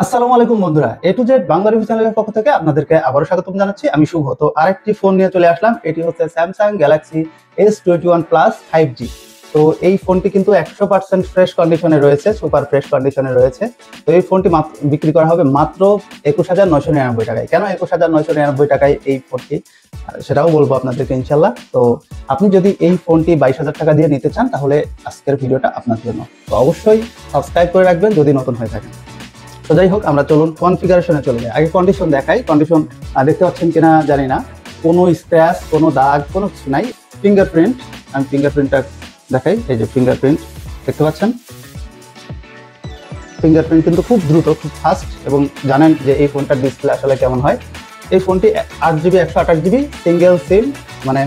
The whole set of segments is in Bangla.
আসসালামু আলাইকুম বন্ধুরা, এ টু জেড বাংলা রিভিউ চ্যানেলের পক্ষ থেকে আপনাদেরকে আবারও স্বাগতম জানাচ্ছি। আমি শুভ। তো আরেকটি ফোন নিয়ে চলে আসলাম। এটি হচ্ছে Samsung Galaxy S21 plus 5G। তো এই ফোনটি কিন্তু 100% ফ্রেশ কন্ডিশনে রয়েছে, সুপার ফ্রেশ কন্ডিশনে রয়েছে। তো এই ফোনটি বিক্রি করা হবে মাত্র 21,999 টাকায়। কেন 21,999 টাকায় এই ফোনটি, সেটাও বলবো আপনাদেরকে ইনশাল্লাহ। তো আপনি যদি এই ফোনটি 22,000 টাকা দিয়ে নিতে চান তাহলে আজকের ভিডিওটা আপনার জন্য। তো অবশ্যই সাবস্ক্রাইব করে রাখবেন যদি নতুন হয়ে থাকেন। তো যাই হোক, আমরা চলুন কনফিগারেশনে চলে যাই। আগে কন্ডিশন দেখাই। কন্ডিশন দেখতে পাচ্ছেন কিনা জানি না, কোনো স্ক্র্যাচ, কোনো দাগ, কোনো কিছু নাই। ফিঙ্গারপ্রিন্ট, আমি ফিঙ্গারপ্রিন্টটা দেখাই। এই যে ফিঙ্গারপ্রিন্ট দেখতে পাচ্ছেন, ফিঙ্গারপ্রিন্ট কিন্তু খুব দ্রুত, খুব ফাস্ট। এবং জানেন যে এই ফোনটার ডিসপ্লে আসলে কেমন হয়। এই ফোনটি 8GB 128GB সিঙ্গেল সিম, মানে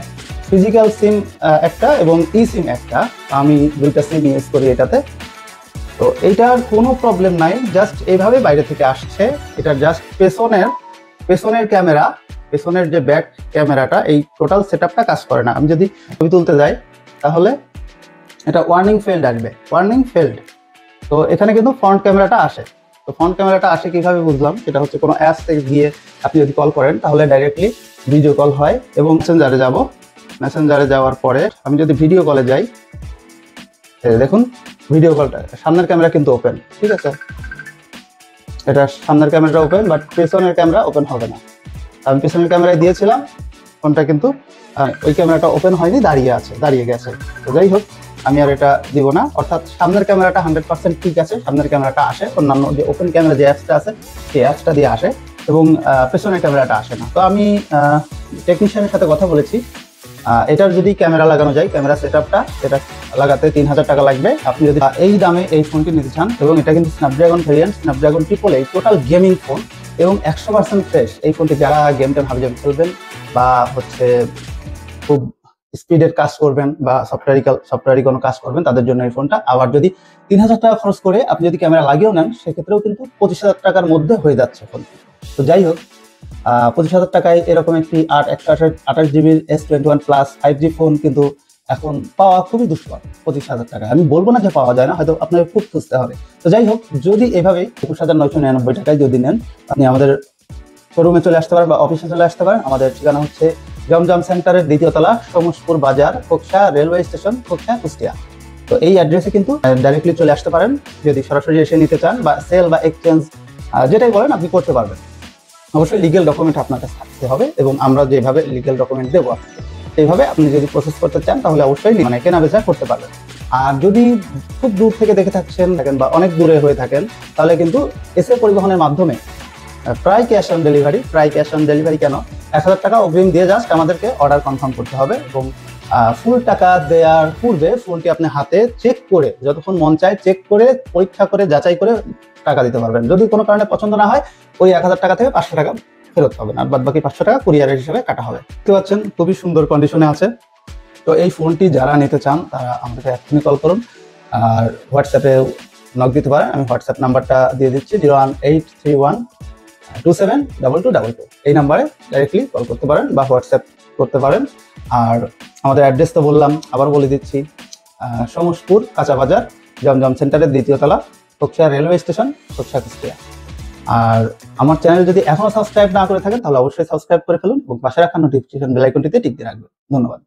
ফিজিক্যাল সিম একটা এবং ই সিম একটা। আমি দুইটা সিম ইউজ করি এটাতে। তো এইটার কোনো প্রবলেম নাই, জাস্ট এইভাবে বাইরে থেকে আসছে। এটা জাস্ট পেছনের ক্যামেরা, পেছনের যে ব্যাক ক্যামেরাটা, এই টোটাল সেটআপটা কাজ করে না। আমি যদি ছবি তুলতে যাই তাহলে এটা ওয়ার্নিং ফেল্ড আসবে, ওয়ার্নিং ফেল্ড। তো এখানে কিন্তু ফ্রন্ট ক্যামেরাটা আসে। তো ফ্রন্ট ক্যামেরাটা আসে কিভাবে বুঝলাম, সেটা হচ্ছে কোনো অ্যাপস থেকে গিয়ে আপনি যদি কল করেন তাহলে ডাইরেক্টলি ভিডিও কল হয়। এবং মেসেঞ্জারে যাব, মেসেঞ্জারে যাওয়ার পরে আমি যদি ভিডিও কলে যাই, দেখুন ভিডিও কলটা, সামনের ক্যামেরা কিন্তু ওপেন, ঠিক আছে। এটা সামনের ক্যামেরাটা ওপেন, বাট পেছনের ক্যামেরা ওপেন হবে না। আমি পেছনের ক্যামেরায় দিয়েছিলাম ফোনটা, কিন্তু ওই ক্যামেরাটা ওপেন হয়নি, দাঁড়িয়ে আছে, দাঁড়িয়ে গেছে। তো যাই হোক, আমি আর এটা দিব না। অর্থাৎ সামনের ক্যামেরাটা 100% ঠিক আছে, সামনের ক্যামেরাটা আসে, অন্যান্য যে ওপেন ক্যামেরা যে অ্যাপসটা আছে সেই অ্যাপসটা দিয়ে আসে, এবং পেছনের ক্যামেরাটা আসে না। তো আমি টেকনিশিয়ানের সাথে কথা বলেছি, এটার যদি ক্যামেরা লাগানো যায়, ক্যামেরা সেটআপটা এটা লাগাতে 3,000 টাকা লাগবে। আপনি যদি এই দামে এই ফোনটি নিতে চান, এবং এটা কিন্তু Snapdragon variant, Snapdragon 888 total gaming phone এবং 100% ফ্রেশ। এই ফোনটি যারা গেমটা ভাবে খেলবেন বা হচ্ছে খুব স্পিডের কাজ করবেন বা সফটওয়্যারি কোনো কাজ করবেন, তাদের জন্য এই ফোনটা। আবার যদি 3,000 টাকা খরচ করে আপনি যদি ক্যামেরা লাগিয়েও নেন, সেক্ষেত্রেও কিন্তু 25,000 টাকার মধ্যে হয়ে যাচ্ছে ফোন। তো যাই হোক, 25,000 টাকায় এরকম একটি 128GB S21 plus 5G phone কিন্তু এখন পাওয়া খুবই দুষ্কর। 25,000 টাকায় আমি বলবো না যে পাওয়া যায় না, হয়তো আপনাকে খুব খুঁজতে হবে। তো যাই হোক, যদি এভাবেই 21,999 টাকায় যদি নেন, আপনি আমাদের শোরুমে চলে আসতে পারেন বা অফিসে চলে আসতে পারেন। আমাদের ঠিকানা হচ্ছে জমজম সেন্টারের 2য় তলা, সমসপুর বাজার, খোকসা রেলওয়ে স্টেশন, খোকসা, কুষ্টিয়া। তো এই অ্যাড্রেসে কিন্তু ডাইরেক্টলি চলে আসতে পারেন। যদি সরাসরি এসে নিতে চান বা সেল বা এক্সচেঞ্জ যেটাই বলেন আপনি করতে পারবেন। অবশ্যই লিগেল ডকুমেন্ট আপনার কাছে থাকতে হবে, এবং আমরা যেভাবে লিগেল ডকুমেন্ট দেবো আপনাকে, সেইভাবে আপনি যদি প্রসেস করতে চান তাহলে অবশ্যই মানে কেনা বেচা করতে পারবেন। আর যদি খুব দূর থেকে দেখে থাকেন বা অনেক দূরে হয়ে থাকেন, তাহলে কিন্তু এসএ পরিবহনের মাধ্যমে প্রায় ক্যাশ অন ডেলিভারি কেন, 1,000 টাকা অগ্রিম দিয়ে জাস্ট আমাদেরকে অর্ডার কনফার্ম করতে হবে, এবং ফুল টাকা দেওয়ার পূর্বে ফোনটি আপনি হাতে চেক করে, যতক্ষণ মন চায় চেক করে, পরীক্ষা করে, যাচাই করে টাকা দিতে পারবেন। যদি কোনো কারণে পছন্দ না হয়, ওই 1,000 টাকা থেকে 500 টাকা ফেরত পাবেন, আর বাদ বাকি 500 টাকা কুরিয়ারের হিসেবে কাটা হবে। দেখতে পাচ্ছেন খুবই সুন্দর কন্ডিশনে আছে। তো এই ফোনটি যারা নিতে চান তারা আমাদেরকে এখনই কল করুন, আর হোয়াটসঅ্যাপে নক দিতে পারেন। আমি হোয়াটসঅ্যাপ নাম্বারটা দিয়ে দিচ্ছি, 01831272222। এই নাম্বারে ডাইরেক্টলি কল করতে পারেন বা হোয়াটসঅ্যাপ করতে পারেন। আর আমাদের অ্যাড্রেস তো বললাম, আবার বলে দিচ্ছি, সমসপুর কাঁচা বাজার, জমজম সেন্টারের 2য় তলা, খোকসা রেলওয়ে স্টেশন, খোকসা, কুষ্টিয়া। আর আমার চ্যানেল যদি এখনো সাবস্ক্রাইব না করে থাকেন তাহলে অবশ্যই সাবস্ক্রাইব করে ফেলুন, এবং পাশে রাখা নোটিফিকেশন বেল আইকনটিতে টিক দিয়ে রাখবেন। ধন্যবাদ।